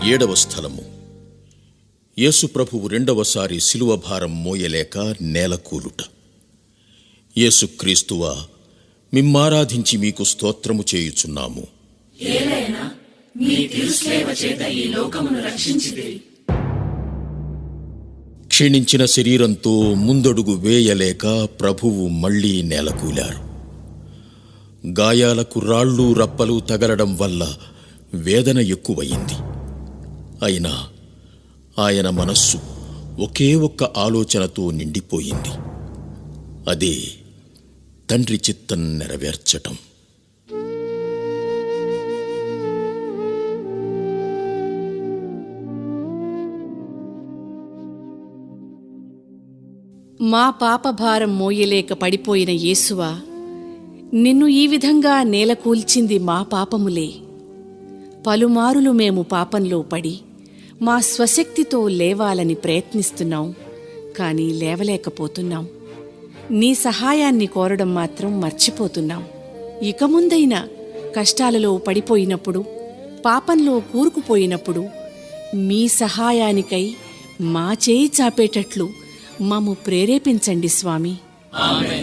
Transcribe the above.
ఏడవ స్థలము. యేసు ప్రభువు రెండవసారి శిలువ భారం మోయలేక నేలకూలుట. యేసుక్రీస్తువా, మిమ్మారాధించి మీకు స్తోత్రము చేయుచున్నాము. ఏలైనా మీ తిరుసేవ చేత ఈ లోకమును రక్షించితిరి. క్షీణించిన శరీరంతో ముందడుగు వేయలేక ప్రభువు మళ్లీ నేలకూలారు. గాయాలకు రాళ్ళు రప్పలు తగలడం వల్ల వేదన ఎక్కువయింది. అయినా ఆయన మనస్సు ఒకే ఒక్క ఆలోచనతో నిండిపోయింది. అదే తండ్రి చిత్తం నెరవేర్చటం. మా పాపభారం మోయలేక పడిపోయిన యేసువా, నిన్ను ఈ విధంగా నేలకూల్చింది మా పాపములే. పలుమారులు మేము పాపంలో పడి మా స్వశక్తితో లేవాలని ప్రయత్నిస్తున్నాం, కానీ లేవలేకపోతున్నాం. నీ సహాయాన్ని కోరడం మాత్రం మర్చిపోతున్నాం. ఇక ముందైనా కష్టాలలో పడిపోయినప్పుడు, పాపంలో కూరుకుపోయినప్పుడు మీ సహాయానికై మా చేయి చాపేటట్లు మమ్ము ప్రేరేపించండి స్వామి. ఆమేన్.